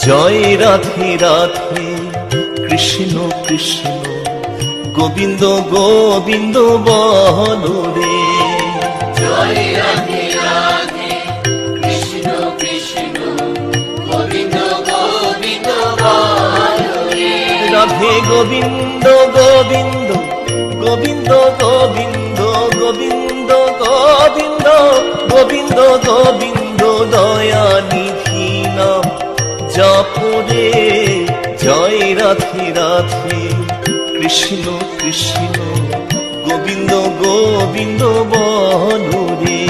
জয় রাধে রাধে কৃষ্ণ কৃষ্ণ গোবিন্দ গোবিন্দ বলো রে। জয় রাধে রাধে কৃষ্ণ কৃষ্ণ গোবিন্দ গোবিন্দ বলো রে। রাধে গোবিন্দ গোবিন্দ গোবিন্দ গোবিন্দ গোবিন্দ গোবিন্দ গোবিন্দ গোবিন্দ দয়ানিধি নাম জপরে। জয় রাধে রাধে কৃষ্ণ কৃষ্ণ গোবিন্দ গোবিন্দ বলো রে।